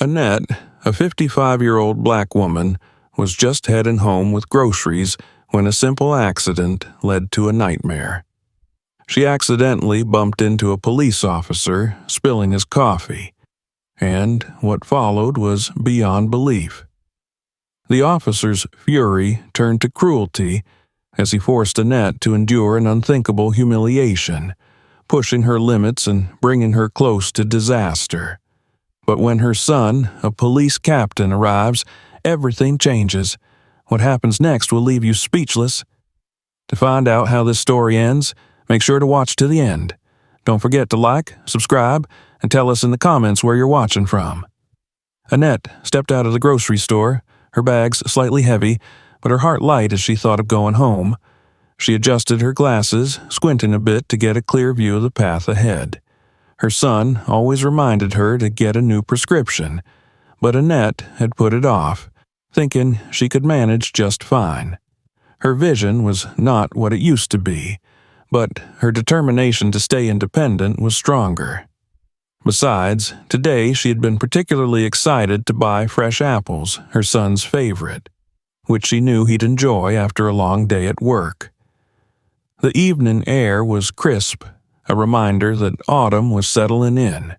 Annette, a 55-year-old black woman, was just heading home with groceries when a simple accident led to a nightmare. She accidentally bumped into a police officer, spilling his coffee, and what followed was beyond belief. The officer's fury turned to cruelty as he forced Annette to endure an unthinkable humiliation, pushing her limits and bringing her close to disaster. But when her son, a police captain, arrives, everything changes. What happens next will leave you speechless. To find out how this story ends, make sure to watch to the end. Don't forget to like, subscribe, and tell us in the comments where you're watching from. Annette stepped out of the grocery store, her bags slightly heavy, but her heart light as she thought of going home. She adjusted her glasses, squinting a bit to get a clear view of the path ahead. Her son always reminded her to get a new prescription, but Annette had put it off, thinking she could manage just fine. Her vision was not what it used to be, but her determination to stay independent was stronger. Besides, today she had been particularly excited to buy fresh apples, her son's favorite, which she knew he'd enjoy after a long day at work. The evening air was crisp, a reminder that autumn was settling in.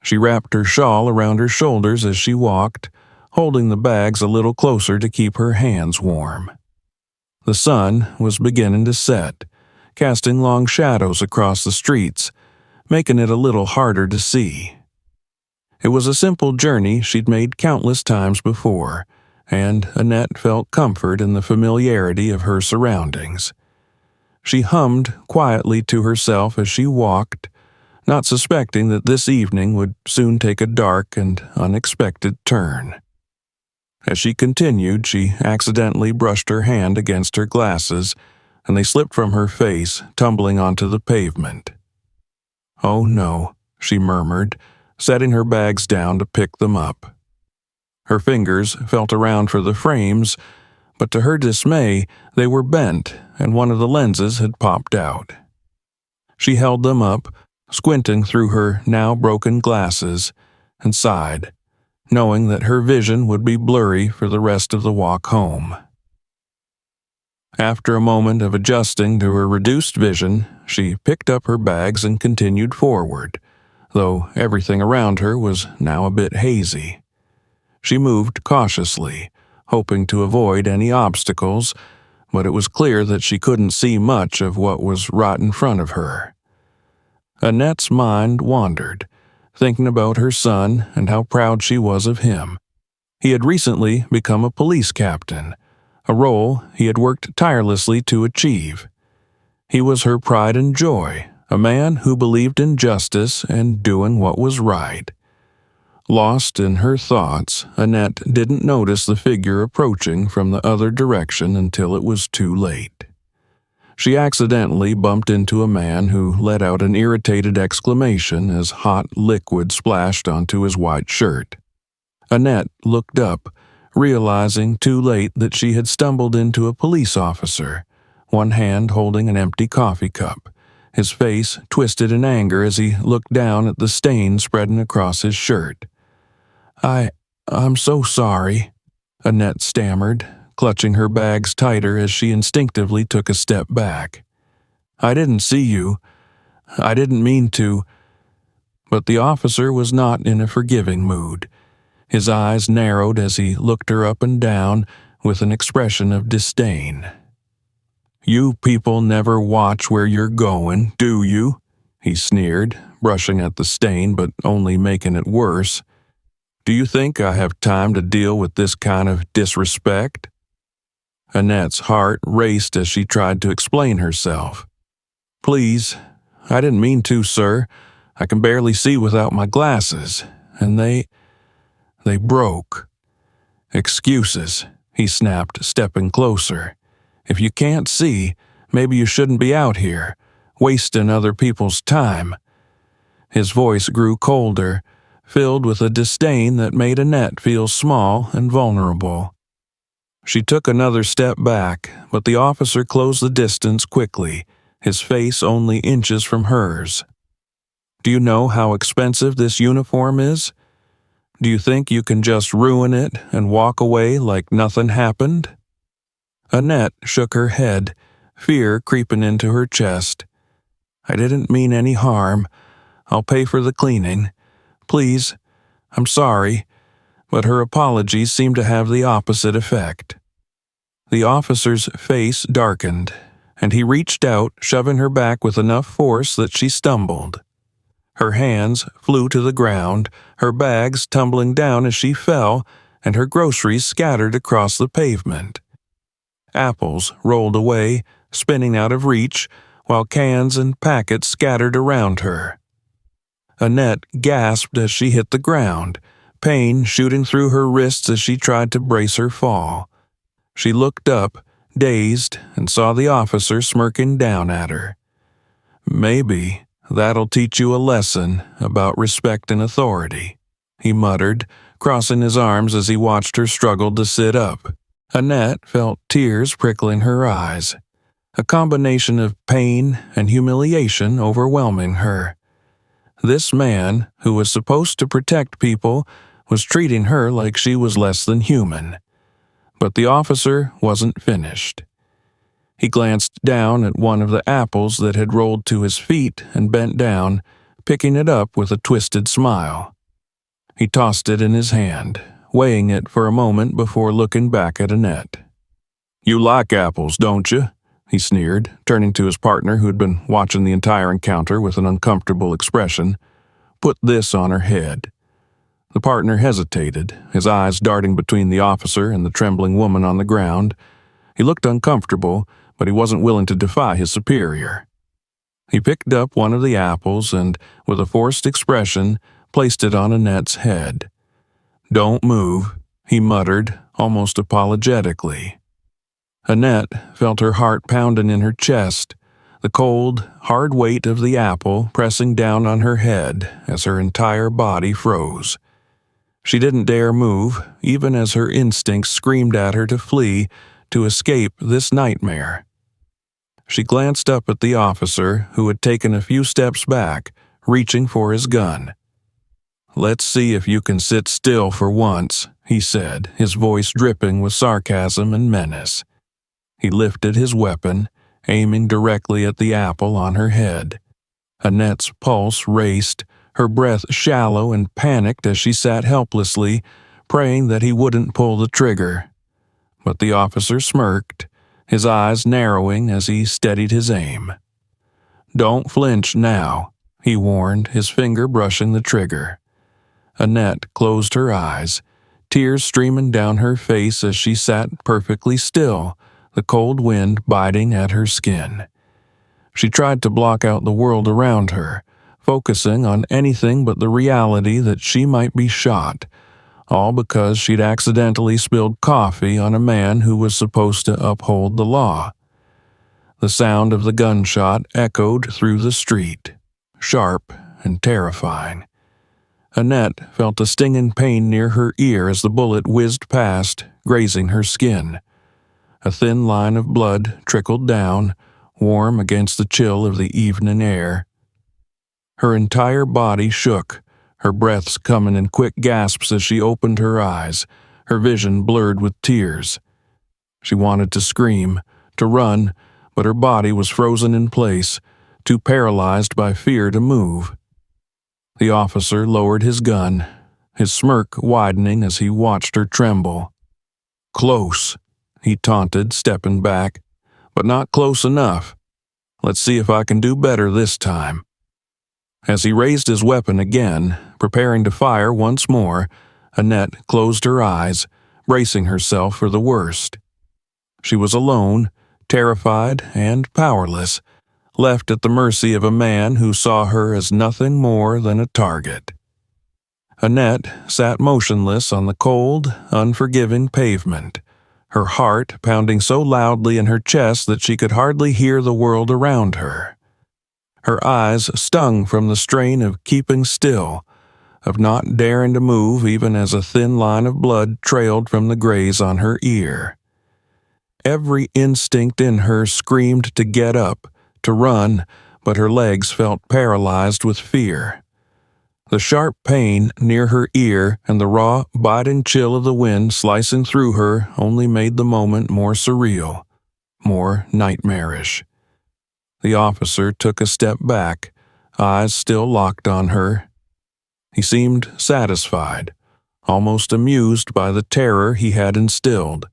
She wrapped her shawl around her shoulders as she walked, holding the bags a little closer to keep her hands warm. The sun was beginning to set, casting long shadows across the streets, making it a little harder to see. It was a simple journey she'd made countless times before, and Annette felt comfort in the familiarity of her surroundings. She hummed quietly to herself as she walked, not suspecting that this evening would soon take a dark and unexpected turn. As she continued, she accidentally brushed her hand against her glasses, and they slipped from her face, tumbling onto the pavement. "Oh no," she murmured, setting her bags down to pick them up. Her fingers felt around for the frames, but to her dismay, they were bent and one of the lenses had popped out. She held them up, squinting through her now broken glasses, and sighed, knowing that her vision would be blurry for the rest of the walk home. After a moment of adjusting to her reduced vision, she picked up her bags and continued forward, though everything around her was now a bit hazy. She moved cautiously, hoping to avoid any obstacles, but it was clear that she couldn't see much of what was right in front of her. Annette's mind wandered, thinking about her son and how proud she was of him. He had recently become a police captain, a role he had worked tirelessly to achieve. He was her pride and joy, a man who believed in justice and doing what was right. Lost in her thoughts, Annette didn't notice the figure approaching from the other direction until it was too late. She accidentally bumped into a man who let out an irritated exclamation as hot liquid splashed onto his white shirt. Annette looked up, realizing too late that she had stumbled into a police officer, one hand holding an empty coffee cup, his face twisted in anger as he looked down at the stain spreading across his shirt. I'm so sorry," Annette stammered, clutching her bags tighter as she instinctively took a step back. "I didn't see you. I didn't mean to." But the officer was not in a forgiving mood. His eyes narrowed as he looked her up and down with an expression of disdain. "You people never watch where you're going, do you?" he sneered, brushing at the stain but only making it worse. "Do you think I have time to deal with this kind of disrespect?" Annette's heart raced as she tried to explain herself. "Please, I didn't mean to, sir. I can barely see without my glasses, and they broke." "Excuses," he snapped, stepping closer. "If you can't see, maybe you shouldn't be out here, wasting other people's time." His voice grew colder, filled with a disdain that made Annette feel small and vulnerable. She took another step back, but the officer closed the distance quickly, his face only inches from hers. "Do you know how expensive this uniform is?" Do you think you can just ruin it and walk away like nothing happened?" Annette shook her head, fear creeping into her chest. "I didn't mean any harm. I'll pay for the cleaning. Please, I'm sorry." But her apologies seemed to have the opposite effect. The officer's face darkened, and he reached out, shoving her back with enough force that she stumbled. Her hands flew to the ground, her bags tumbling down as she fell, and her groceries scattered across the pavement. Apples rolled away, spinning out of reach, while cans and packets scattered around her. Annette gasped as she hit the ground, pain shooting through her wrists as she tried to brace her fall. She looked up, dazed, and saw the officer smirking down at her. "Maybe that'll teach you a lesson about respect and authority," he muttered, crossing his arms as he watched her struggle to sit up. Annette felt tears prickling her eyes, a combination of pain and humiliation overwhelming her. This man, who was supposed to protect people, was treating her like she was less than human. But the officer wasn't finished. He glanced down at one of the apples that had rolled to his feet and bent down, picking it up with a twisted smile. He tossed it in his hand, weighing it for a moment before looking back at Annette. "You like apples, don't you?" he sneered, turning to his partner who had been watching the entire encounter with an uncomfortable expression. "Put this on her head." The partner hesitated, his eyes darting between the officer and the trembling woman on the ground. He looked uncomfortable, but he wasn't willing to defy his superior. He picked up one of the apples and, with a forced expression, placed it on Annette's head. "Don't move," he muttered, almost apologetically. Annette felt her heart pounding in her chest, the cold, hard weight of the apple pressing down on her head as her entire body froze. She didn't dare move, even as her instincts screamed at her to flee, to escape this nightmare. She glanced up at the officer, who had taken a few steps back, reaching for his gun. "Let's see if you can sit still for once," he said, his voice dripping with sarcasm and menace. He lifted his weapon, aiming directly at the apple on her head. Annette's pulse raced, her breath shallow and panicked as she sat helplessly, praying that he wouldn't pull the trigger. But the officer smirked, his eyes narrowing as he steadied his aim. "Don't flinch now," he warned, his finger brushing the trigger. Annette closed her eyes, tears streaming down her face as she sat perfectly still, the cold wind biting at her skin. She tried to block out the world around her, focusing on anything but the reality that she might be shot, all because she'd accidentally spilled coffee on a man who was supposed to uphold the law. The sound of the gunshot echoed through the street, sharp and terrifying. Annette felt a stinging pain near her ear as the bullet whizzed past, grazing her skin. A thin line of blood trickled down, warm against the chill of the evening air. Her entire body shook, her breaths coming in quick gasps as she opened her eyes, her vision blurred with tears. She wanted to scream, to run, but her body was frozen in place, too paralyzed by fear to move. The officer lowered his gun, his smirk widening as he watched her tremble. "Close," he taunted, stepping back, "but not close enough. Let's see if I can do better this time." As he raised his weapon again, preparing to fire once more, Annette closed her eyes, bracing herself for the worst. She was alone, terrified and powerless, left at the mercy of a man who saw her as nothing more than a target. Annette sat motionless on the cold, unforgiving pavement, her heart pounding so loudly in her chest that she could hardly hear the world around her. Her eyes stung from the strain of keeping still, of not daring to move even as a thin line of blood trailed from the graze on her ear. Every instinct in her screamed to get up, to run, but her legs felt paralyzed with fear. The sharp pain near her ear and the raw, biting chill of the wind slicing through her only made the moment more surreal, more nightmarish. The officer took a step back, eyes still locked on her. He seemed satisfied, almost amused by the terror he had instilled.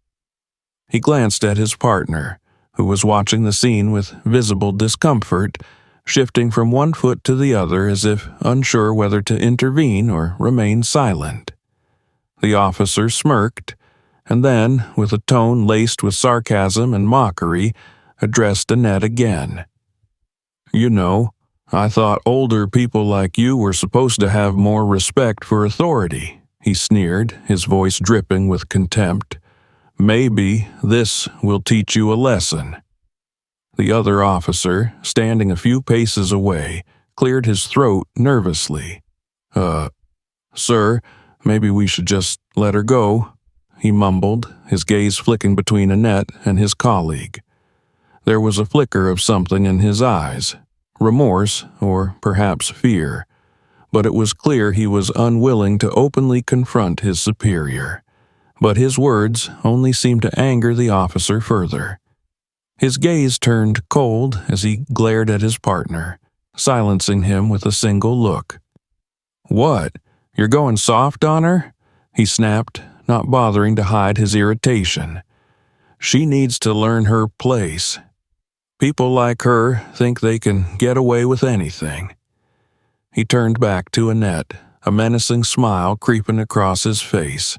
He glanced at his partner, who was watching the scene with visible discomfort, shifting from one foot to the other as if unsure whether to intervene or remain silent. The officer smirked, and then, with a tone laced with sarcasm and mockery, addressed Annette again. "You know, I thought older people like you were supposed to have more respect for authority," he sneered, his voice dripping with contempt. "Maybe this will teach you a lesson." The other officer, standing a few paces away, cleared his throat nervously. Sir, maybe we should just let her go," he mumbled, his gaze flicking between Annette and his colleague. There was a flicker of something in his eyes, remorse or perhaps fear, but it was clear he was unwilling to openly confront his superior. But his words only seemed to anger the officer further. His gaze turned cold as he glared at his partner, silencing him with a single look. "What? You're going soft on her?" he snapped, not bothering to hide his irritation. "She needs to learn her place. People like her think they can get away with anything." He turned back to Annette, a menacing smile creeping across his face.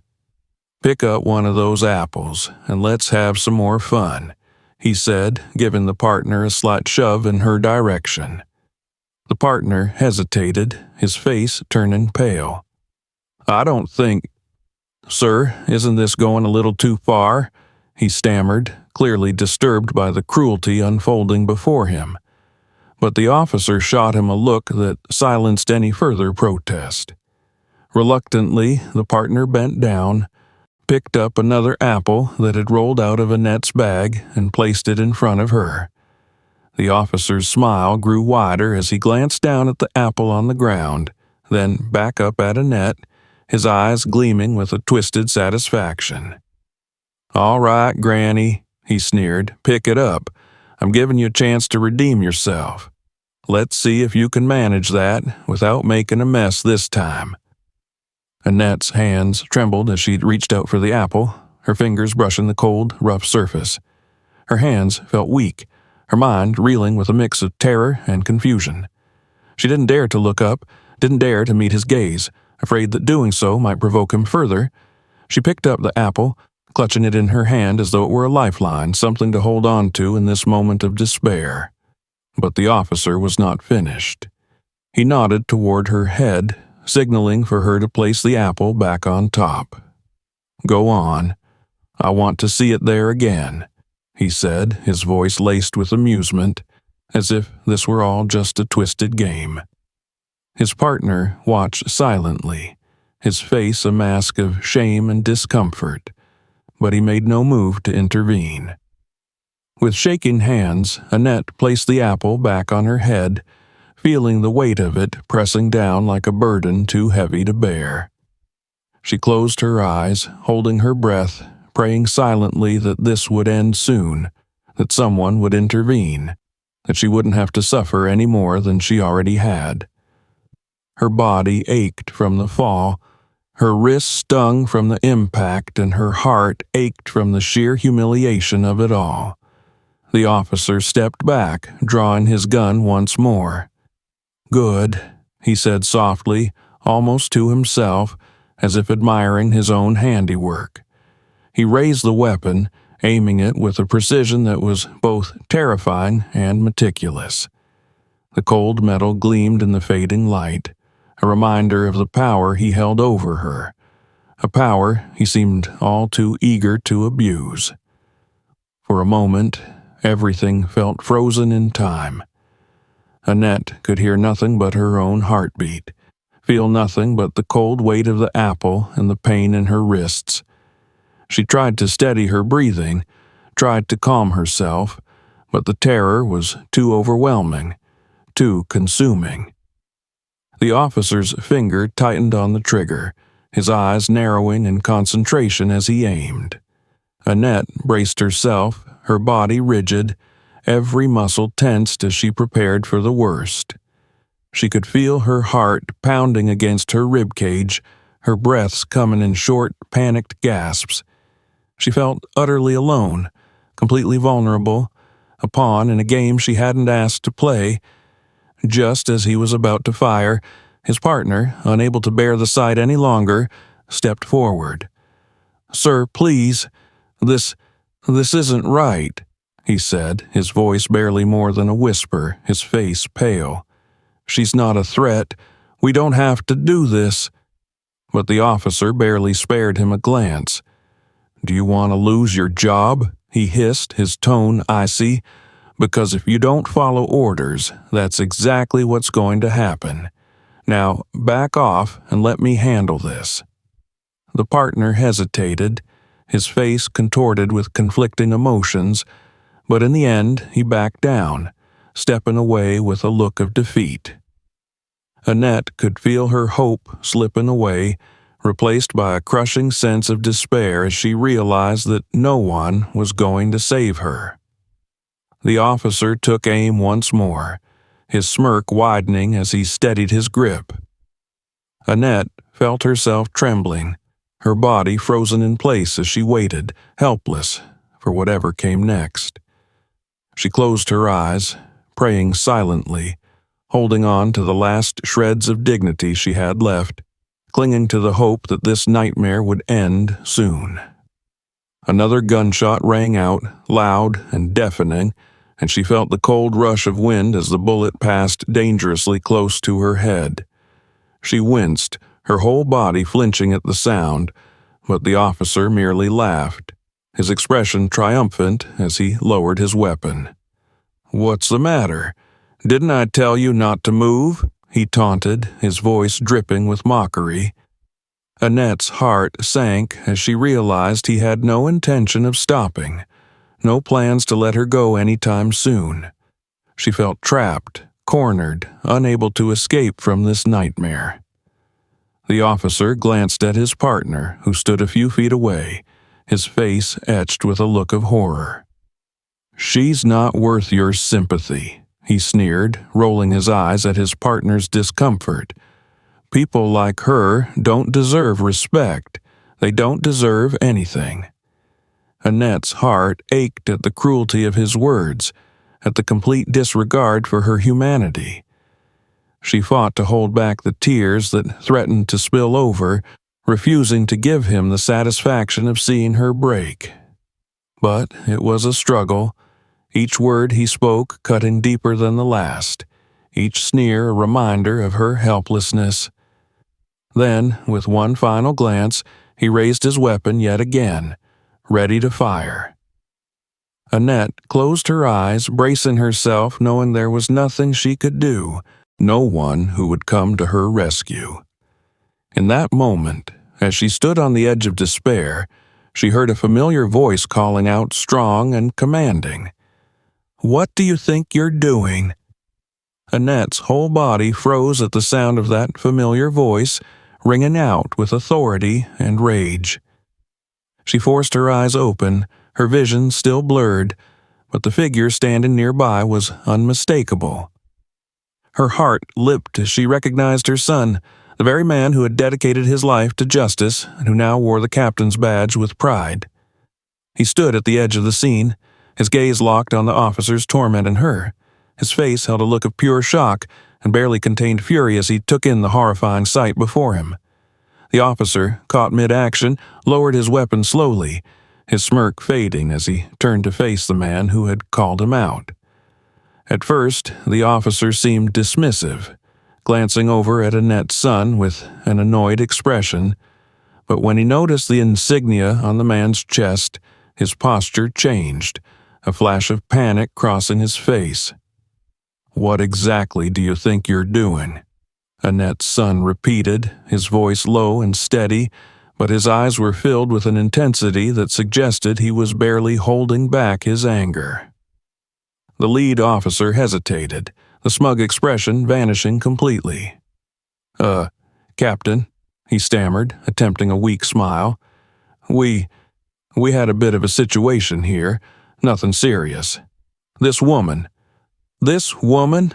"Pick up one of those apples, and let's have some more fun," he said, giving the partner a slight shove in her direction. The partner hesitated, his face turning pale. "I don't think—" "Sir, isn't this going a little too far?" he stammered, clearly disturbed by the cruelty unfolding before him. But the officer shot him a look that silenced any further protest. Reluctantly, the partner bent down, picked up another apple that had rolled out of Annette's bag, and placed it in front of her. The officer's smile grew wider as he glanced down at the apple on the ground, then back up at Annette, his eyes gleaming with a twisted satisfaction. "All right, Granny," he sneered, "pick it up. I'm giving you a chance to redeem yourself. Let's see if you can manage that without making a mess this time." Annette's hands trembled as she reached out for the apple, her fingers brushing the cold, rough surface. Her hands felt weak, her mind reeling with a mix of terror and confusion. She didn't dare to look up, didn't dare to meet his gaze, afraid that doing so might provoke him further. She picked up the apple, clutching it in her hand as though it were a lifeline, something to hold on to in this moment of despair. But the officer was not finished. He nodded toward her head, signaling for her to place the apple back on top. "Go on. I want to see it there again," he said, his voice laced with amusement, as if this were all just a twisted game. His partner watched silently, his face a mask of shame and discomfort, but he made no move to intervene. With shaking hands, Annette placed the apple back on her head, feeling the weight of it pressing down like a burden too heavy to bear. She closed her eyes, holding her breath, praying silently that this would end soon, that someone would intervene, that she wouldn't have to suffer any more than she already had. Her body ached from the fall, her wrists stung from the impact, and her heart ached from the sheer humiliation of it all. The officer stepped back, drawing his gun once more. "Good," he said softly, almost to himself, as if admiring his own handiwork. He raised the weapon, aiming it with a precision that was both terrifying and meticulous. The cold metal gleamed in the fading light, a reminder of the power he held over her, a power he seemed all too eager to abuse. For a moment, everything felt frozen in time. Annette could hear nothing but her own heartbeat, feel nothing but the cold weight of the apple and the pain in her wrists. She tried to steady her breathing, tried to calm herself, but the terror was too overwhelming, too consuming. The officer's finger tightened on the trigger, his eyes narrowing in concentration as he aimed. Annette braced herself, her body rigid, every muscle tensed as she prepared for the worst. She could feel her heart pounding against her ribcage, her breaths coming in short, panicked gasps. She felt utterly alone, completely vulnerable, a pawn in a game she hadn't asked to play. Just as he was about to fire, his partner, unable to bear the sight any longer, stepped forward. "Sir, please, this isn't right," he said, his voice barely more than a whisper, his face pale. "She's not a threat. We don't have to do this." But the officer barely spared him a glance. "Do you want to lose your job?" he hissed, his tone icy. "Because if you don't follow orders, that's exactly what's going to happen. Now, back off and let me handle this." The partner hesitated, his face contorted with conflicting emotions, but in the end he backed down, stepping away with a look of defeat. Annette could feel her hope slipping away, replaced by a crushing sense of despair as she realized that no one was going to save her. The officer took aim once more, his smirk widening as he steadied his grip. Annette felt herself trembling, her body frozen in place as she waited, helpless, for whatever came next. She closed her eyes, praying silently, holding on to the last shreds of dignity she had left, clinging to the hope that this nightmare would end soon. Another gunshot rang out, loud and deafening, and she felt the cold rush of wind as the bullet passed dangerously close to her head. She winced, her whole body flinching at the sound, but the officer merely laughed, his expression triumphant as he lowered his weapon. "What's the matter? Didn't I tell you not to move?" he taunted, his voice dripping with mockery. Annette's heart sank as she realized he had no intention of stopping, no plans to let her go any time soon. She felt trapped, cornered, unable to escape from this nightmare. The officer glanced at his partner, who stood a few feet away, his face etched with a look of horror. "She's not worth your sympathy," he sneered, rolling his eyes at his partner's discomfort. "People like her don't deserve respect. They don't deserve anything." Annette's heart ached at the cruelty of his words, at the complete disregard for her humanity. She fought to hold back the tears that threatened to spill over, refusing to give him the satisfaction of seeing her break. But it was a struggle, each word he spoke cutting deeper than the last, each sneer a reminder of her helplessness. Then, with one final glance, he raised his weapon yet again, ready to fire. Annette closed her eyes, bracing herself, knowing there was nothing she could do, no one who would come to her rescue. In that moment, as she stood on the edge of despair, she heard a familiar voice calling out strong and commanding. "What do you think you're doing?" Annette's whole body froze at the sound of that familiar voice, ringing out with authority and rage. She forced her eyes open, her vision still blurred, but the figure standing nearby was unmistakable. Her heart leaped as she recognized her son, the very man who had dedicated his life to justice and who now wore the captain's badge with pride. He stood at the edge of the scene, his gaze locked on the officers tormenting her. His face held a look of pure shock and barely contained fury as he took in the horrifying sight before him. The officer, caught mid-action, lowered his weapon slowly, his smirk fading as he turned to face the man who had called him out. At first, the officer seemed dismissive, glancing over at Annette's son with an annoyed expression, but when he noticed the insignia on the man's chest, his posture changed, a flash of panic crossing his face. "What exactly do you think you're doing?" Annette's son repeated, his voice low and steady, but his eyes were filled with an intensity that suggested he was barely holding back his anger. The lead officer hesitated, the smug expression vanishing completely. Uh, Captain, he stammered, attempting a weak smile. We had a bit of a situation here. Nothing serious. This woman. This woman?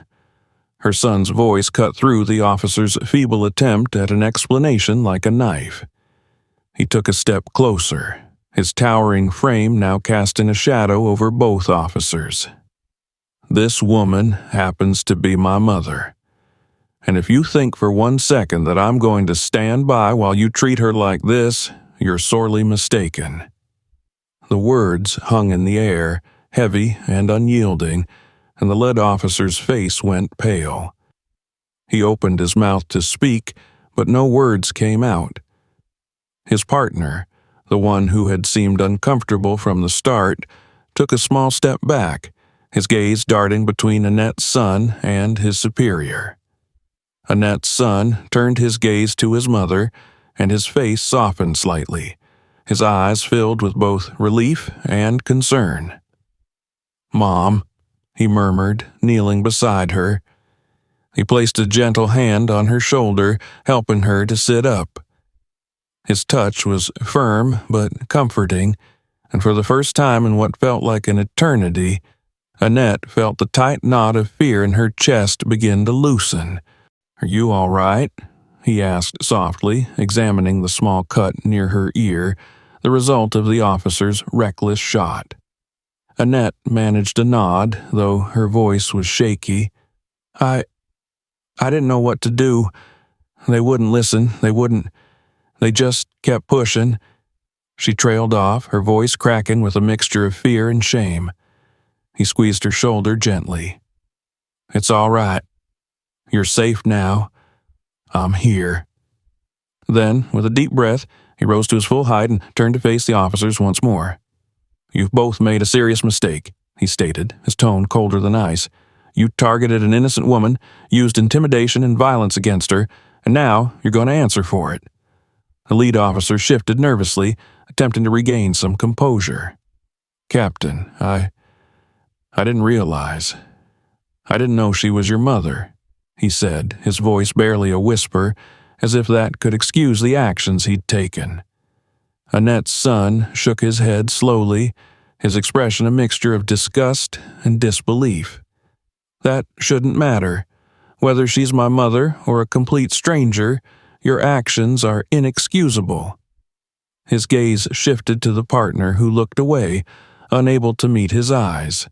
Her son's voice cut through the officer's feeble attempt at an explanation like a knife. He took a step closer, his towering frame now casting a shadow over both officers. This woman happens to be my mother. And if you think for 1 second that I'm going to stand by while you treat her like this, you're sorely mistaken. The words hung in the air, heavy and unyielding, and the lead officer's face went pale. He opened his mouth to speak, but no words came out. His partner, the one who had seemed uncomfortable from the start, took a small step back, his gaze darting between Annette's son and his superior. Annette's son turned his gaze to his mother, and his face softened slightly, his eyes filled with both relief and concern. "Mom," he murmured, kneeling beside her. He placed a gentle hand on her shoulder, helping her to sit up. His touch was firm but comforting, and for the first time in what felt like an eternity, Annette felt the tight knot of fear in her chest begin to loosen. "Are you all right?" he asked softly, examining the small cut near her ear, the result of the officer's reckless shot. Annette managed a nod, though her voice was shaky. I didn't know what to do. They wouldn't listen. They just kept pushing." She trailed off, her voice cracking with a mixture of fear and shame. He squeezed her shoulder gently. "It's all right. You're safe now. I'm here." Then, with a deep breath, he rose to his full height and turned to face the officers once more. "You've both made a serious mistake," he stated, his tone colder than ice. "You targeted an innocent woman, used intimidation and violence against her, and now you're going to answer for it." The lead officer shifted nervously, attempting to regain some composure. "Captain, I didn't realize. I didn't know she was your mother," he said, his voice barely a whisper, as if that could excuse the actions he'd taken. Annette's son shook his head slowly, his expression a mixture of disgust and disbelief. "That shouldn't matter. Whether she's my mother or a complete stranger, your actions are inexcusable." His gaze shifted to the partner who looked away, unable to meet his eyes.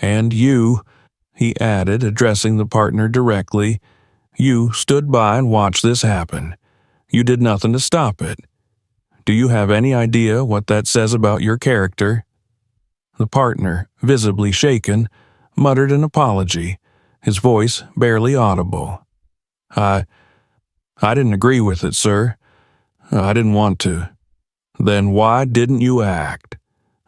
"And you," he added, addressing the partner directly, "you stood by and watched this happen. You did nothing to stop it. Do you have any idea what that says about your character?" The partner, visibly shaken, muttered an apology, his voice barely audible. I didn't agree with it, sir. I didn't want to." "Then why didn't you act?"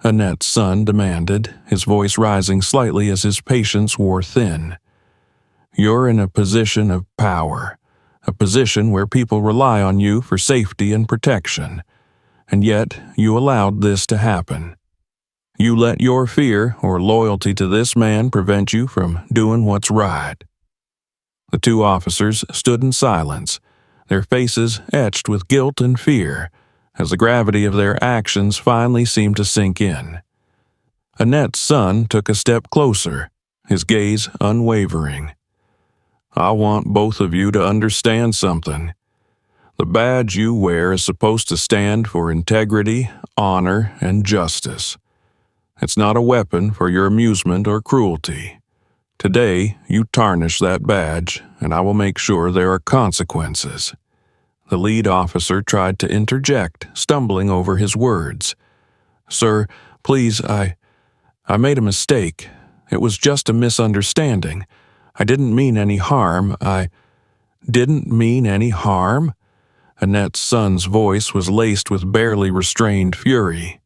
Annette's son demanded, his voice rising slightly as his patience wore thin. "You're in a position of power, a position where people rely on you for safety and protection, and yet you allowed this to happen. You let your fear or loyalty to this man prevent you from doing what's right." The two officers stood in silence, their faces etched with guilt and fear, as the gravity of their actions finally seemed to sink in. Annette's son took a step closer, his gaze unwavering. "I want both of you to understand something. The badge you wear is supposed to stand for integrity, honor, and justice. It's not a weapon for your amusement or cruelty. Today, you tarnish that badge, and I will make sure there are consequences." The lead officer tried to interject, stumbling over his words. "Sir, please, I made a mistake. It was just a misunderstanding. I didn't mean any harm. I didn't mean any harm?" Annette's son's voice was laced with barely restrained fury.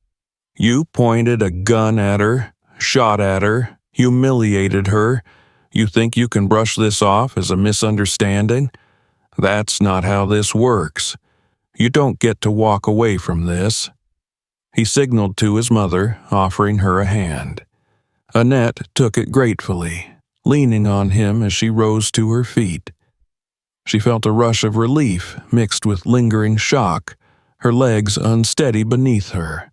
"You pointed a gun at her, shot at her, humiliated her. You think you can brush this off as a misunderstanding? That's not how this works. You don't get to walk away from this." He signaled to his mother, offering her a hand. Annette took it gratefully, leaning on him as she rose to her feet. She felt a rush of relief mixed with lingering shock, her legs unsteady beneath her.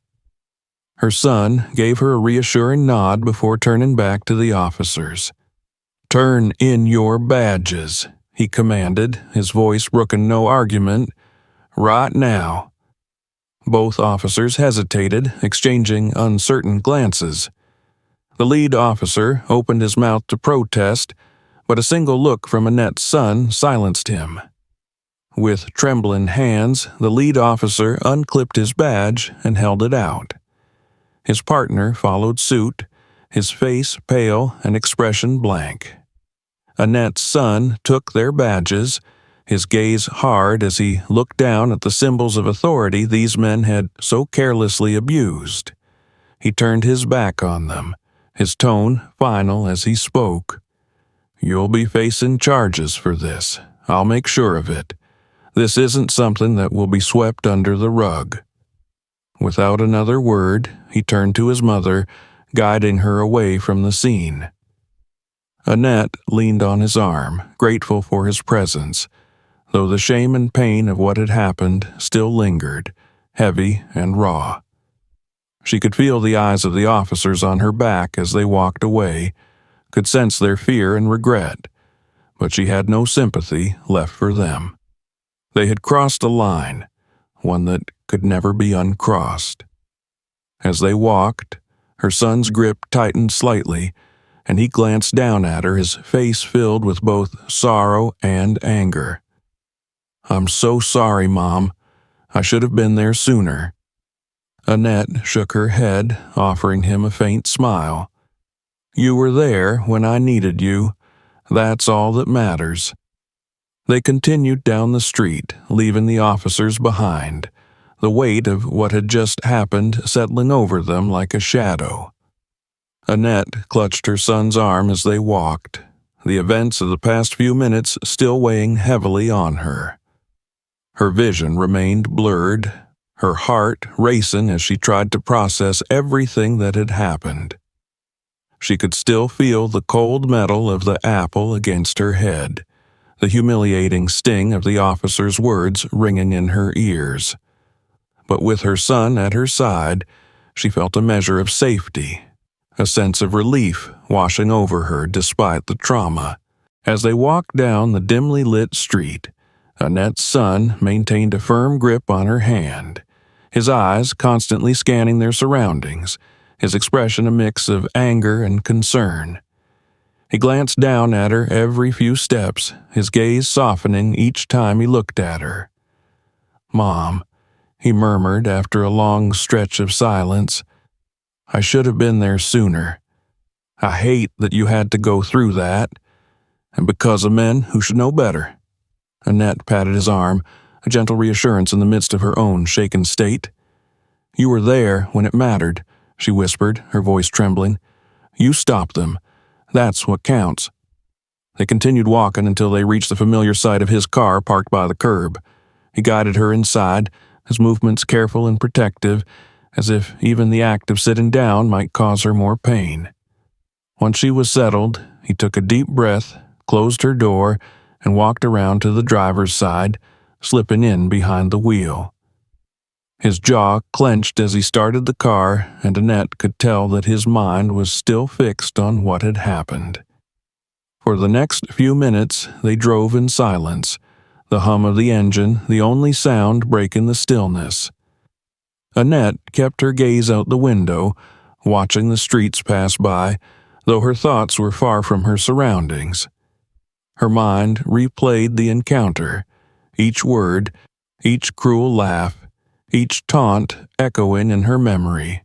Her son gave her a reassuring nod before turning back to the officers. "Turn in your badges," he commanded, his voice brooking no argument. "Right now." Both officers hesitated, exchanging uncertain glances. The lead officer opened his mouth to protest, but a single look from Annette's son silenced him. With trembling hands, the lead officer unclipped his badge and held it out. His partner followed suit, his face pale and expression blank. Annette's son took their badges, his gaze hard as he looked down at the symbols of authority these men had so carelessly abused. He turned his back on them, his tone final as he spoke. "You'll be facing charges for this. I'll make sure of it. This isn't something that will be swept under the rug." Without another word, he turned to his mother, guiding her away from the scene. Annette leaned on his arm, grateful for his presence, though the shame and pain of what had happened still lingered, heavy and raw. She could feel the eyes of the officers on her back as they walked away, could sense their fear and regret, but she had no sympathy left for them. They had crossed a line, one that could never be uncrossed. As they walked, her son's grip tightened slightly, and he glanced down at her, his face filled with both sorrow and anger. "I'm so sorry, Mom. I should have been there sooner." Annette shook her head, offering him a faint smile. "You were there when I needed you. That's all that matters." They continued down the street, leaving the officers behind, the weight of what had just happened settling over them like a shadow. Annette clutched her son's arm as they walked, the events of the past few minutes still weighing heavily on her. Her vision remained blurred, her heart racing as she tried to process everything that had happened. She could still feel the cold metal of the apple against her head, the humiliating sting of the officer's words ringing in her ears. But with her son at her side, she felt a measure of safety, a sense of relief washing over her despite the trauma. As they walked down the dimly lit street, Annette's son maintained a firm grip on her hand, his eyes constantly scanning their surroundings, his expression a mix of anger and concern. He glanced down at her every few steps, his gaze softening each time he looked at her. "Mom," he murmured after a long stretch of silence, "I should have been there sooner. I hate that you had to go through that, and because of men who should know better." Annette patted his arm, a gentle reassurance in the midst of her own shaken state. "You were there when it mattered," she whispered, her voice trembling. "You stopped them. That's what counts." They continued walking until they reached the familiar sight of his car parked by the curb. He guided her inside, his movements careful and protective, as if even the act of sitting down might cause her more pain. Once she was settled, he took a deep breath, closed her door, and walked around to the driver's side, slipping in behind the wheel. His jaw clenched as he started the car, and Annette could tell that his mind was still fixed on what had happened. For the next few minutes, they drove in silence, the hum of the engine the only sound breaking the stillness. Annette kept her gaze out the window, watching the streets pass by, though her thoughts were far from her surroundings. Her mind replayed the encounter, each word, each cruel laugh, each taunt echoing in her memory.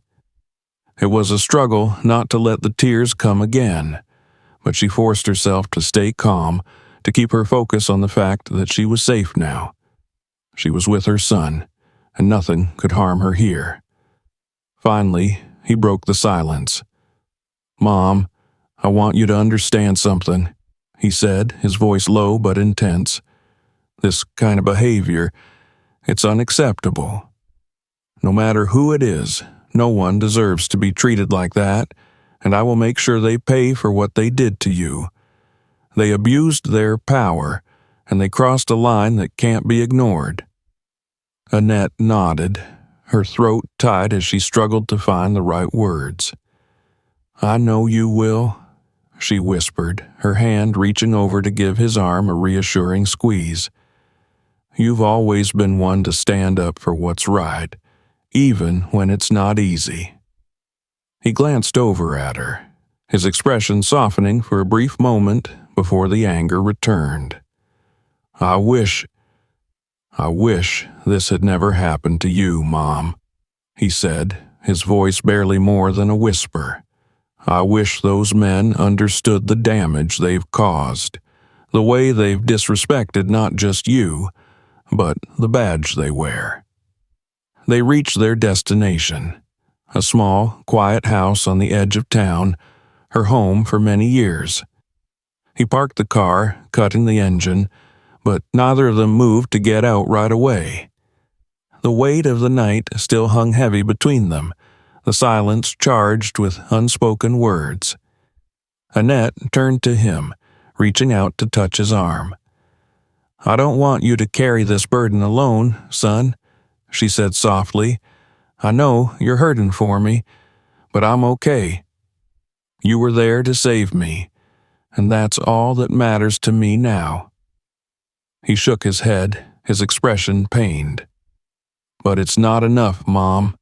It was a struggle not to let the tears come again, but she forced herself to stay calm, to keep her focus on the fact that she was safe now. She was with her son, and nothing could harm her here. Finally, he broke the silence. "Mom, I want you to understand something," he said, his voice low but intense. "This kind of behavior, it's unacceptable. No matter who it is, no one deserves to be treated like that, and I will make sure they pay for what they did to you. They abused their power, and they crossed a line that can't be ignored. Annette nodded, her throat tight as she struggled to find the right words. "I know you will," she whispered, her hand reaching over to give his arm a reassuring squeeze. "You've always been one to stand up for what's right, even when it's not easy." He glanced over at her, his expression softening for a brief moment before the anger returned. I wish this had never happened to you, Mom," he said, his voice barely more than a whisper. "I wish those men understood the damage they've caused, the way they've disrespected not just you, but the badge they wear." They reached their destination, a small, quiet house on the edge of town, her home for many years. He parked the car, cutting the engine, but neither of them moved to get out right away. The weight of the night still hung heavy between them, the silence charged with unspoken words. Annette turned to him, reaching out to touch his arm. "I don't want you to carry this burden alone, son," she said softly. "I know you're hurting for me, but I'm okay. You were there to save me, and that's all that matters to me now." He shook his head, his expression pained. "But it's not enough, Mom.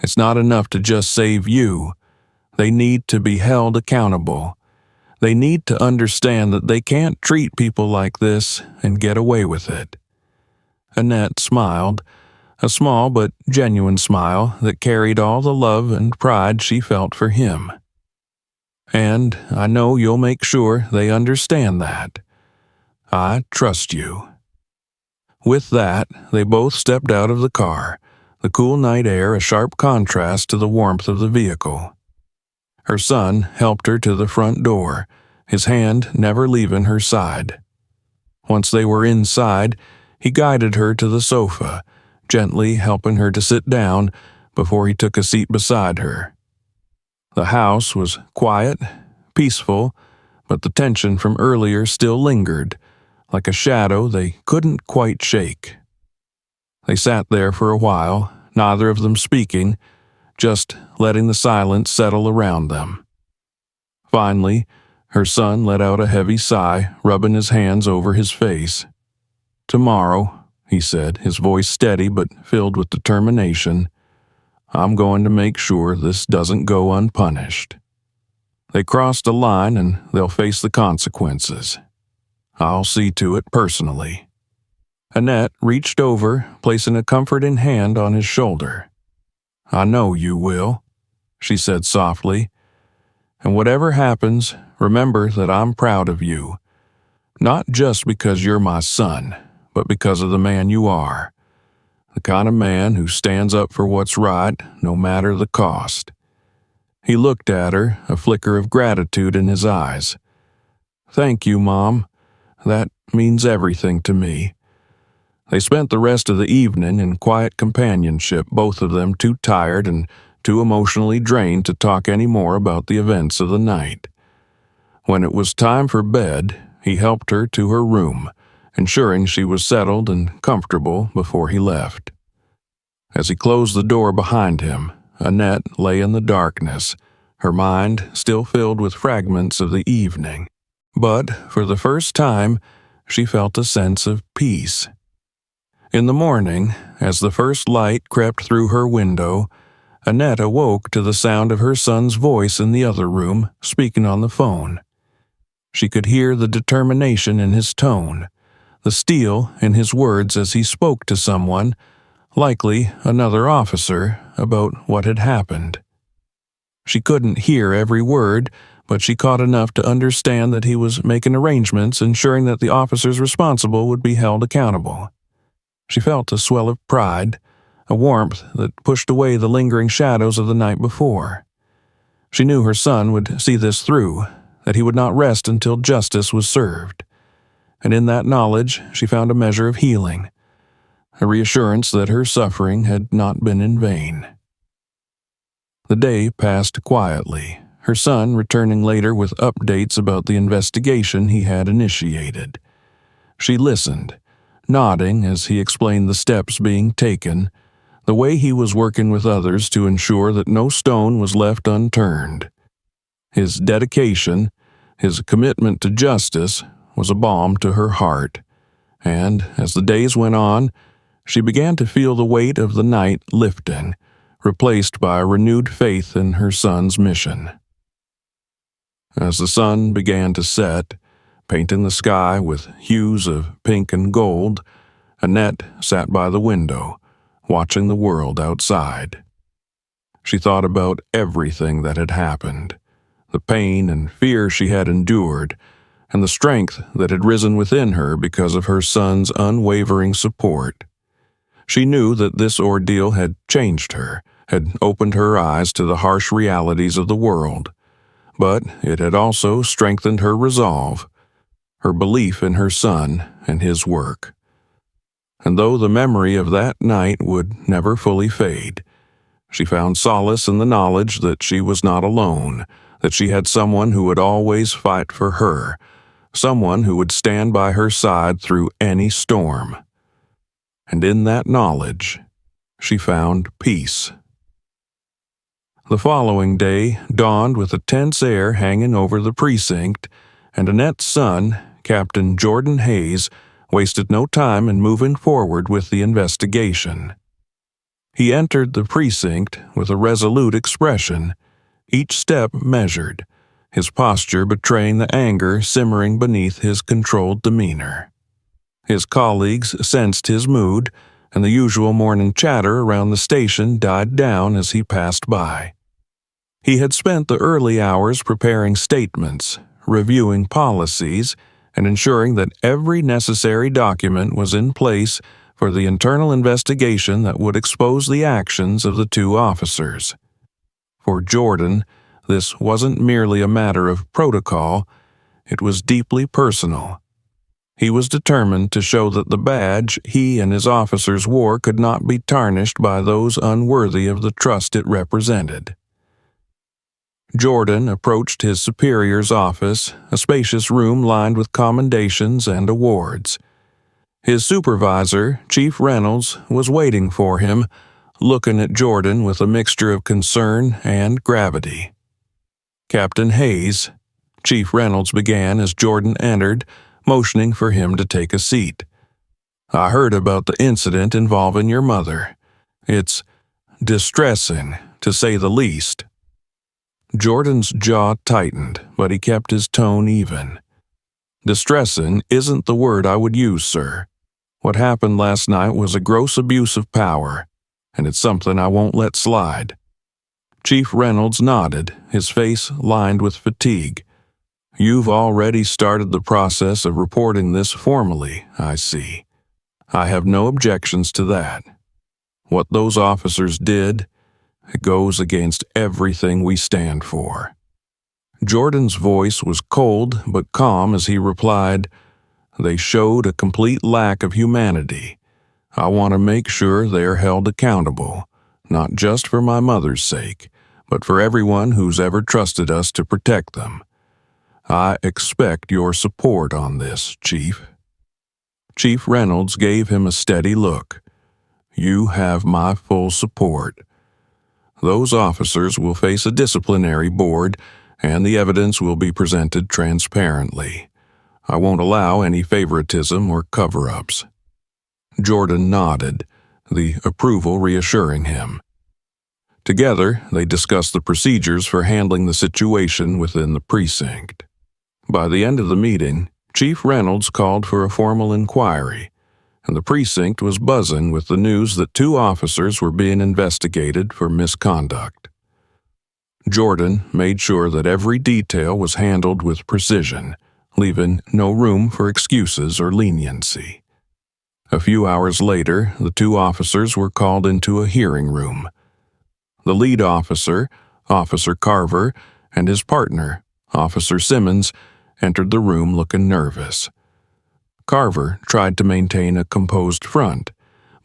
It's not enough to just save you. They need to be held accountable. They need to understand that they can't treat people like this and get away with it." Annette smiled, a small but genuine smile that carried all the love and pride she felt for him. "And I know you'll make sure they understand that. I trust you." With that, they both stepped out of the car, the cool night air a sharp contrast to the warmth of the vehicle. Her son helped her to the front door, his hand never leaving her side. Once they were inside, he guided her to the sofa, gently helping her to sit down before he took a seat beside her. The house was quiet, peaceful, but the tension from earlier still lingered, like a shadow they couldn't quite shake. They sat there for a while, neither of them speaking, just letting the silence settle around them. Finally, her son let out a heavy sigh, rubbing his hands over his face. "Tomorrow," he said, his voice steady but filled with determination, "I'm going to make sure this doesn't go unpunished. They crossed a line and they'll face the consequences. I'll see to it personally." Annette reached over, placing a comforting hand on his shoulder. "I know you will," she said softly. "And whatever happens, remember that I'm proud of you. Not just because you're my son, but because of the man you are. The kind of man who stands up for what's right, no matter the cost." He looked at her, a flicker of gratitude in his eyes. "Thank you, Mom. That means everything to me." They spent the rest of the evening in quiet companionship, both of them too tired and too emotionally drained to talk any more about the events of the night. When it was time for bed, he helped her to her room, ensuring she was settled and comfortable before he left. As he closed the door behind him, Annette lay in the darkness, her mind still filled with fragments of the evening. But for the first time, she felt a sense of peace. In the morning, as the first light crept through her window, Annette awoke to the sound of her son's voice in the other room, speaking on the phone. She could hear the determination in his tone, the steel in his words as he spoke to someone, likely another officer, about what had happened. She couldn't hear every word, but she caught enough to understand that he was making arrangements ensuring that the officers responsible would be held accountable. She felt a swell of pride, a warmth that pushed away the lingering shadows of the night before. She knew her son would see this through, that he would not rest until justice was served. And in that knowledge, she found a measure of healing, a reassurance that her suffering had not been in vain. The day passed quietly, her son returning later with updates about the investigation he had initiated. She listened, nodding as he explained the steps being taken, the way he was working with others to ensure that no stone was left unturned. His dedication, his commitment to justice, was a balm to her heart, and as the days went on, she began to feel the weight of the night lifting, replaced by a renewed faith in her son's mission. As the sun began to set, painting the sky with hues of pink and gold, Annette sat by the window, watching the world outside. She thought about everything that had happened, the pain and fear she had endured, and the strength that had risen within her because of her son's unwavering support. She knew that this ordeal had changed her, had opened her eyes to the harsh realities of the world, but it had also strengthened her resolve, her belief in her son and his work. And though the memory of that night would never fully fade, she found solace in the knowledge that she was not alone, that she had someone who would always fight for her, someone who would stand by her side through any storm. And in that knowledge, she found peace. The following day dawned with a tense air hanging over the precinct, and Annette's son, Captain Jordan Hayes, wasted no time in moving forward with the investigation. He entered the precinct with a resolute expression, each step measured, his posture betraying the anger simmering beneath his controlled demeanor. His colleagues sensed his mood, and the usual morning chatter around the station died down as he passed by. He had spent the early hours preparing statements, reviewing policies, and ensuring that every necessary document was in place for the internal investigation that would expose the actions of the two officers. For Jordan, this wasn't merely a matter of protocol, it was deeply personal. He was determined to show that the badge he and his officers wore could not be tarnished by those unworthy of the trust it represented. Jordan approached his superior's office, a spacious room lined with commendations and awards. His supervisor, Chief Reynolds, was waiting for him, looking at Jordan with a mixture of concern and gravity. "Captain Hayes," Chief Reynolds began as Jordan entered, motioning for him to take a seat. "I heard about the incident involving your mother. It's distressing, to say the least." Jordan's jaw tightened, but he kept his tone even. "Distressing isn't the word I would use, sir. What happened last night was a gross abuse of power, and it's something I won't let slide." Chief Reynolds nodded, his face lined with fatigue. "You've already started the process of reporting this formally, I see. I have no objections to that. What those officers did, it goes against everything we stand for." Jordan's voice was cold but calm as he replied, "They showed a complete lack of humanity. I want to make sure they are held accountable, not just for my mother's sake, but for everyone who's ever trusted us to protect them. I expect your support on this, Chief." Chief Reynolds gave him a steady look. "You have my full support. Those officers will face a disciplinary board, and the evidence will be presented transparently. I won't allow any favoritism or cover-ups." Jordan nodded, the approval reassuring him. Together, they discussed the procedures for handling the situation within the precinct. By the end of the meeting, Chief Reynolds called for a formal inquiry, and the precinct was buzzing with the news that 2 officers were being investigated for misconduct. Jordan made sure that every detail was handled with precision, leaving no room for excuses or leniency. A few hours later, the 2 officers were called into a hearing room. The lead officer, Officer Carver, and his partner, Officer Simmons, entered the room looking nervous. Carver tried to maintain a composed front,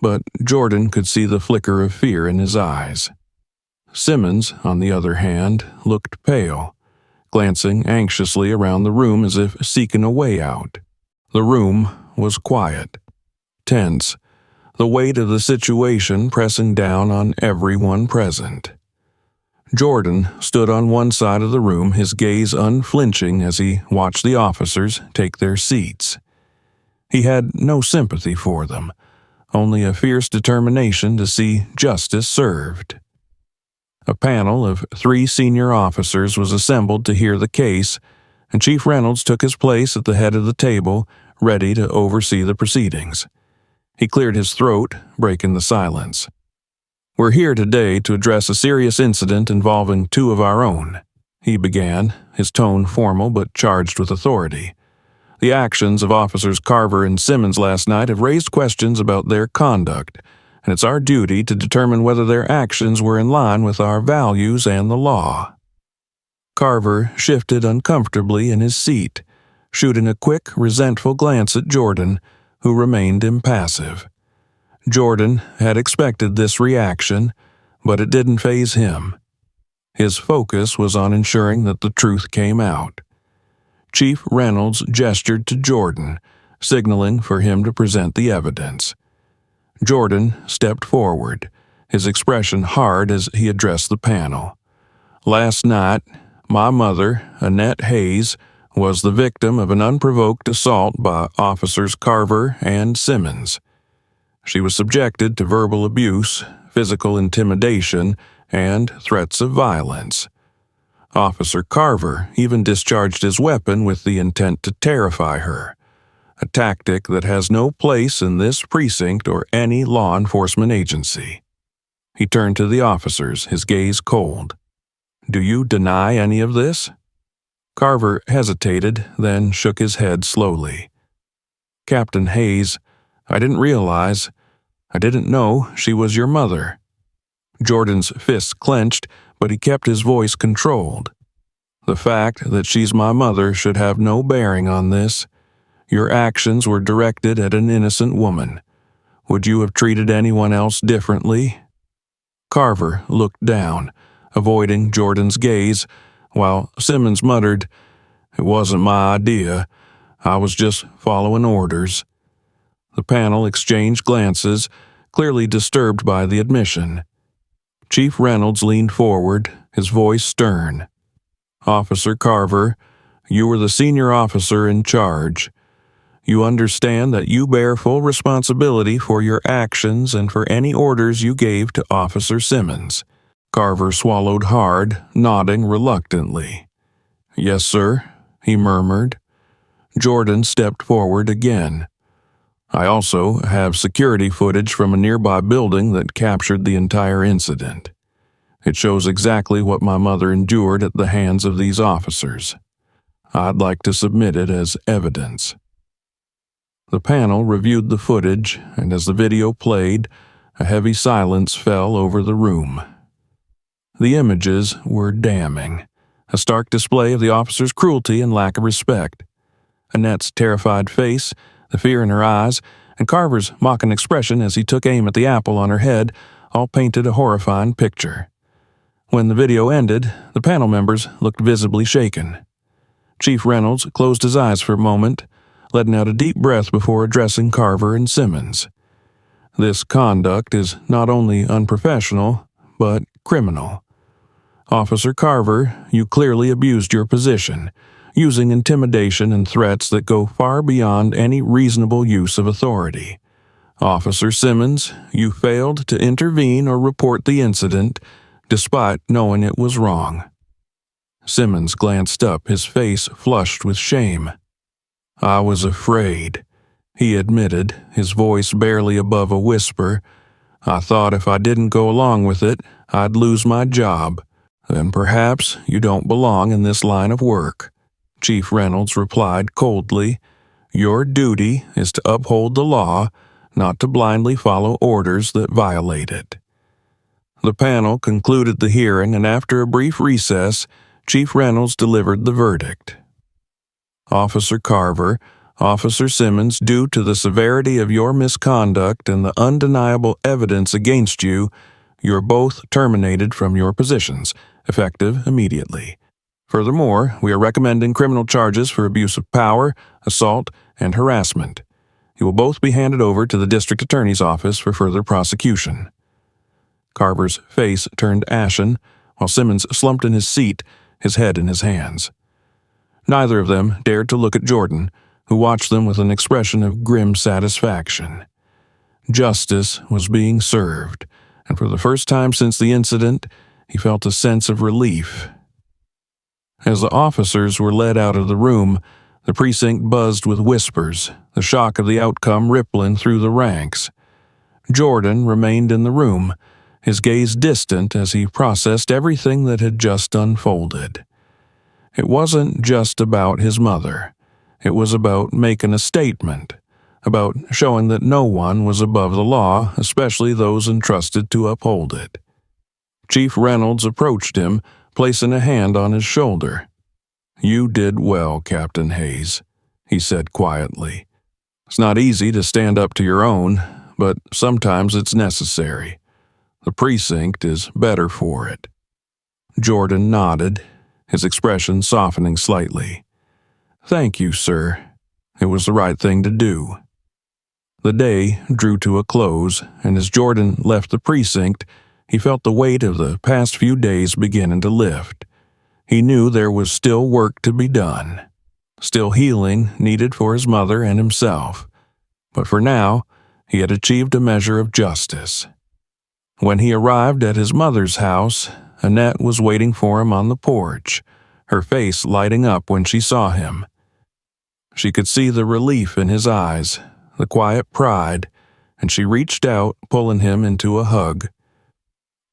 but Jordan could see the flicker of fear in his eyes. Simmons, on the other hand, looked pale, glancing anxiously around the room as if seeking a way out. The room was quiet, tense, the weight of the situation pressing down on everyone present. Jordan stood on one side of the room, his gaze unflinching as he watched the officers take their seats. He had no sympathy for them, only a fierce determination to see justice served. A panel of 3 senior officers was assembled to hear the case, and Chief Reynolds took his place at the head of the table, ready to oversee the proceedings. He cleared his throat, breaking the silence. "We're here today to address a serious incident involving 2 of our own," he began, his tone formal but charged with authority. "The actions of Officers Carver and Simmons last night have raised questions about their conduct, and it's our duty to determine whether their actions were in line with our values and the law." Carver shifted uncomfortably in his seat, shooting a quick, resentful glance at Jordan, who remained impassive. Jordan had expected this reaction, but it didn't faze him. His focus was on ensuring that the truth came out. Chief Reynolds gestured to Jordan, signaling for him to present the evidence. Jordan stepped forward, his expression hard as he addressed the panel. "Last night, my mother, Annette Hayes, was the victim of an unprovoked assault by Officers Carver and Simmons. She was subjected to verbal abuse, physical intimidation, and threats of violence. Officer Carver even discharged his weapon with the intent to terrify her, a tactic that has no place in this precinct or any law enforcement agency." He turned to the officers, his gaze cold. "Do you deny any of this?" Carver hesitated, then shook his head slowly. "Captain Hayes, I didn't know she was your mother." Jordan's fists clenched, but he kept his voice controlled. "The fact that she's my mother should have no bearing on this. Your actions were directed at an innocent woman. Would you have treated anyone else differently?" Carver looked down, avoiding Jordan's gaze, while Simmons muttered, "It wasn't my idea. I was just following orders." The panel exchanged glances, clearly disturbed by the admission. Chief Reynolds leaned forward, his voice stern. "Officer Carver, you were the senior officer in charge. You understand that you bear full responsibility for your actions and for any orders you gave to Officer Simmons." Carver swallowed hard, nodding reluctantly. "Yes, sir," he murmured. Jordan stepped forward again. "I also have security footage from a nearby building that captured the entire incident. It shows exactly what my mother endured at the hands of these officers. I'd like to submit it as evidence." The panel reviewed the footage, and as the video played, a heavy silence fell over the room. The images were damning, a stark display of the officers' cruelty and lack of respect. Annette's terrified face, the fear in her eyes, and Carver's mocking expression as he took aim at the apple on her head all painted a horrifying picture. When the video ended, the panel members looked visibly shaken. Chief Reynolds closed his eyes for a moment, letting out a deep breath before addressing Carver and Simmons. "This conduct is not only unprofessional, but criminal. Officer Carver, you clearly abused your position, using intimidation and threats that go far beyond any reasonable use of authority. Officer Simmons, you failed to intervene or report the incident, despite knowing it was wrong." Simmons glanced up, his face flushed with shame. "I was afraid," he admitted, his voice barely above a whisper. "I thought if I didn't go along with it, I'd lose my job. Then perhaps you don't belong in this line of work." Chief Reynolds replied coldly, "Your duty is to uphold the law, not to blindly follow orders that violate it." The panel concluded the hearing, and after a brief recess, Chief Reynolds delivered the verdict. "Officer Carver, Officer Simmons, due to the severity of your misconduct and the undeniable evidence against you, you're both terminated from your positions, effective immediately. Furthermore, we are recommending criminal charges for abuse of power, assault, and harassment. You will both be handed over to the district attorney's office for further prosecution." Carver's face turned ashen, while Simmons slumped in his seat, his head in his hands. Neither of them dared to look at Jordan, who watched them with an expression of grim satisfaction. Justice was being served, and for the first time since the incident, he felt a sense of relief. As the officers were led out of the room, the precinct buzzed with whispers, the shock of the outcome rippling through the ranks. Jordan remained in the room, his gaze distant as he processed everything that had just unfolded. It wasn't just about his mother. It was about making a statement, about showing that no one was above the law, especially those entrusted to uphold it. Chief Reynolds approached him, placing a hand on his shoulder. "You did well, Captain Hayes," he said quietly. "It's not easy to stand up to your own, but sometimes it's necessary. The precinct is better for it." Jordan nodded, his expression softening slightly. "Thank you, sir. It was the right thing to do." The day drew to a close, and as Jordan left the precinct, he felt the weight of the past few days beginning to lift. He knew there was still work to be done, still healing needed for his mother and himself. But for now, he had achieved a measure of justice. When he arrived at his mother's house, Annette was waiting for him on the porch, her face lighting up when she saw him. She could see the relief in his eyes, the quiet pride, and she reached out, pulling him into a hug.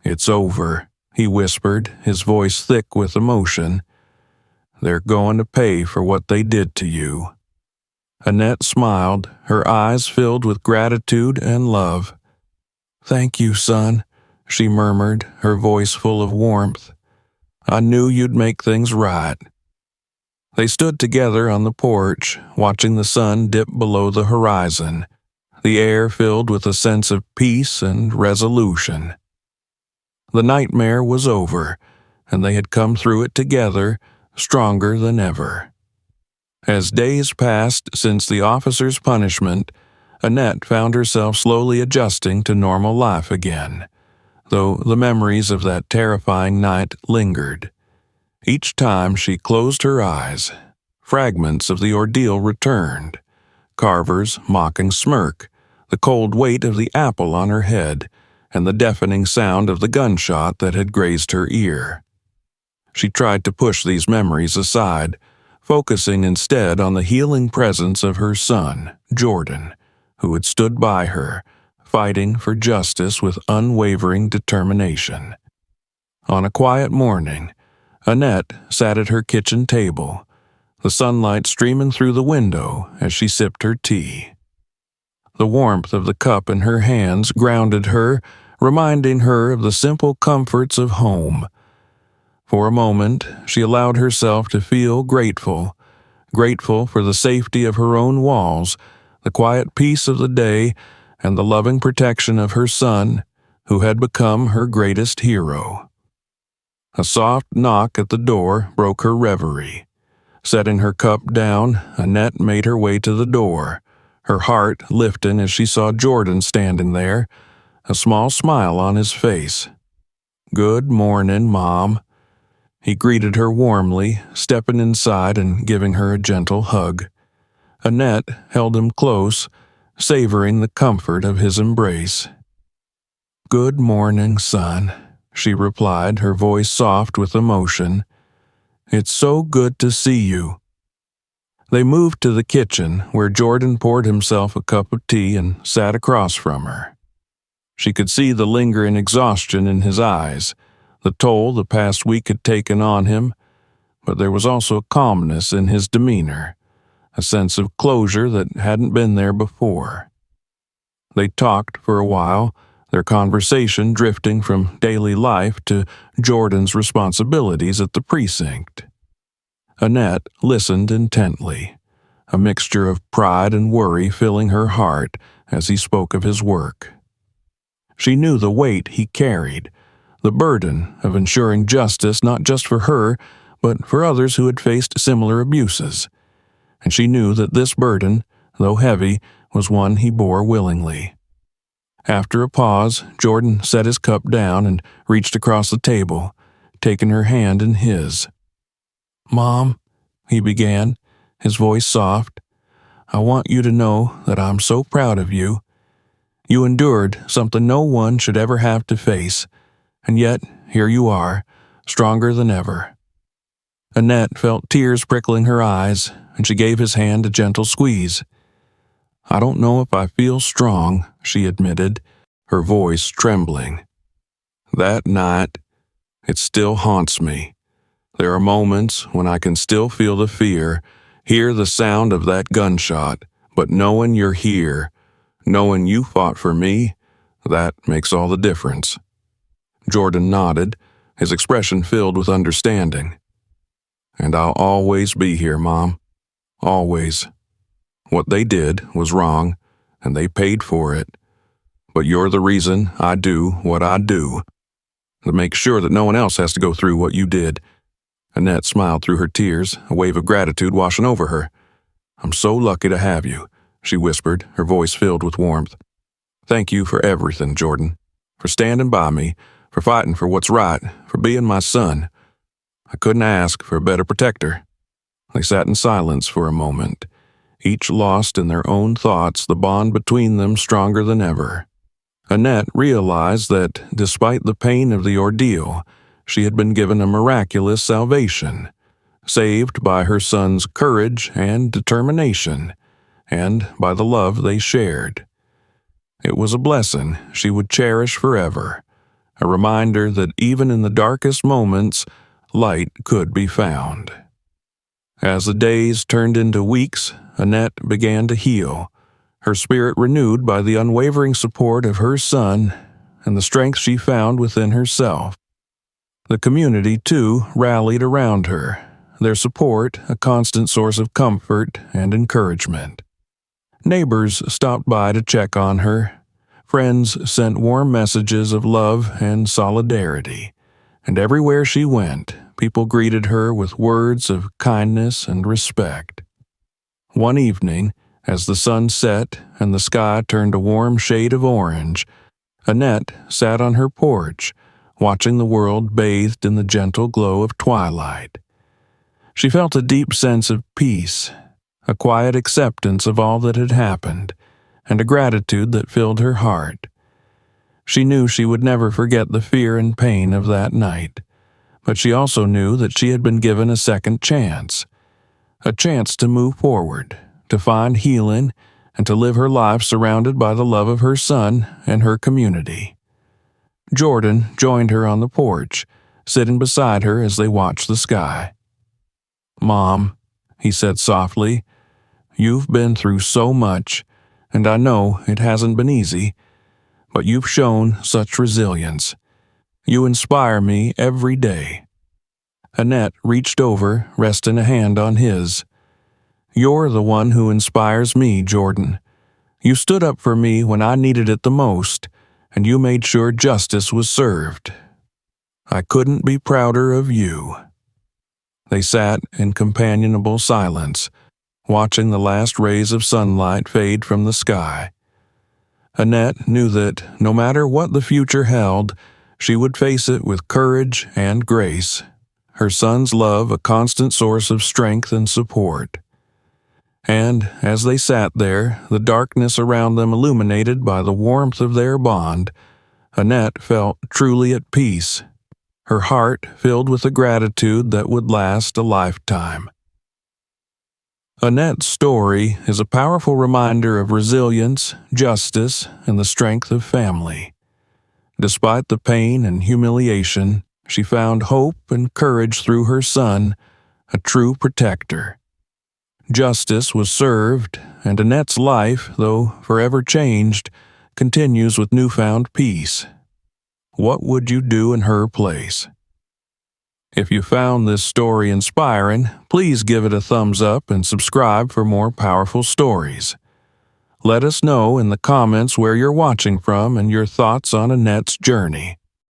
"It's over," he whispered, his voice thick with emotion. "They're going to pay for what they did to you." Annette smiled, her eyes filled with gratitude and love. "Thank you, son," she murmured, her voice full of warmth. "I knew you'd make things right." They stood together on the porch, watching the sun dip below the horizon, the air filled with a sense of peace and resolution. The nightmare was over, and they had come through it together, stronger than ever. As days passed since the officer's punishment, Annette found herself slowly adjusting to normal life again, though the memories of that terrifying night lingered. Each time she closed her eyes, fragments of the ordeal returned. Carver's mocking smirk, the cold weight of the apple on her head, and the deafening sound of the gunshot that had grazed her ear. She tried to push these memories aside, focusing instead on the healing presence of her son, Jordan, who had stood by her, fighting for justice with unwavering determination. On a quiet morning, Annette sat at her kitchen table, the sunlight streaming through the window as she sipped her tea. The warmth of the cup in her hands grounded her, reminding her of the simple comforts of home. For a moment, she allowed herself to feel grateful for the safety of her own walls, the quiet peace of the day, and the loving protection of her son, who had become her greatest hero. A soft knock at the door broke her reverie. Setting her cup down, Annette made her way to the door, her heart lifting as she saw Jordan standing there, a small smile on his face. "Good morning, Mom." He greeted her warmly, stepping inside and giving her a gentle hug. Annette held him close, savoring the comfort of his embrace. "Good morning, son," she replied, her voice soft with emotion. "It's so good to see you." They moved to the kitchen, where Jordan poured himself a cup of tea and sat across from her. She could see the lingering exhaustion in his eyes, the toll the past week had taken on him, but there was also a calmness in his demeanor, a sense of closure that hadn't been there before. They talked for a while, their conversation drifting from daily life to Jordan's responsibilities at the precinct. Annette listened intently, a mixture of pride and worry filling her heart as he spoke of his work. She knew the weight he carried, the burden of ensuring justice not just for her, but for others who had faced similar abuses. And she knew that this burden, though heavy, was one he bore willingly. After a pause, Jordan set his cup down and reached across the table, taking her hand in his. "Mom," he began, his voice soft, "I want you to know that I'm so proud of you. You endured something no one should ever have to face, and yet here you are, stronger than ever." Annette felt tears prickling her eyes, and she gave his hand a gentle squeeze. "I don't know if I feel strong," she admitted, her voice trembling. "That night, it still haunts me. There are moments when I can still feel the fear, hear the sound of that gunshot, but knowing you're here, knowing you fought for me, that makes all the difference." Jordan nodded, his expression filled with understanding. "And I'll always be here, Mom. Always. What they did was wrong, and they paid for it. But you're the reason I do what I do. To make sure that no one else has to go through what you did." Annette smiled through her tears, a wave of gratitude washing over her. "I'm so lucky to have you," she whispered, her voice filled with warmth. "Thank you for everything, Jordan. For standing by me, for fighting for what's right, for being my son. I couldn't ask for a better protector." They sat in silence for a moment, each lost in their own thoughts, the bond between them stronger than ever. Annette realized that, despite the pain of the ordeal, she had been given a miraculous salvation, saved by her son's courage and determination, and by the love they shared. It was a blessing she would cherish forever, a reminder that even in the darkest moments, light could be found. As the days turned into weeks, Annette began to heal, her spirit renewed by the unwavering support of her son and the strength she found within herself. The community, too, rallied around her, their support a constant source of comfort and encouragement. Neighbors stopped by to check on her. Friends sent warm messages of love and solidarity. And everywhere she went, people greeted her with words of kindness and respect. One evening, as the sun set and the sky turned a warm shade of orange, Annette sat on her porch, watching the world bathed in the gentle glow of twilight. She felt a deep sense of peace, a quiet acceptance of all that had happened, and a gratitude that filled her heart. She knew she would never forget the fear and pain of that night, but she also knew that she had been given a second chance, a chance to move forward, to find healing, and to live her life surrounded by the love of her son and her community. Jordan joined her on the porch, sitting beside her as they watched the sky. "Mom," he said softly, "you've been through so much, and I know it hasn't been easy, but you've shown such resilience. You inspire me every day." Annette reached over, resting a hand on his. "You're the one who inspires me, Jordan. You stood up for me when I needed it the most, and you made sure justice was served. I couldn't be prouder of you." They sat in companionable silence, watching the last rays of sunlight fade from the sky. Annette knew that, no matter what the future held, she would face it with courage and grace, her son's love a constant source of strength and support. And as they sat there, the darkness around them illuminated by the warmth of their bond, Annette felt truly at peace, her heart filled with a gratitude that would last a lifetime. Annette's story is a powerful reminder of resilience, justice, and the strength of family. Despite the pain and humiliation, she found hope and courage through her son, a true protector. Justice was served, and Annette's life, though forever changed, continues with newfound peace. What would you do in her place? If you found this story inspiring, please give it a thumbs up and subscribe for more powerful stories. Let us know in the comments where you're watching from and your thoughts on Annette's journey.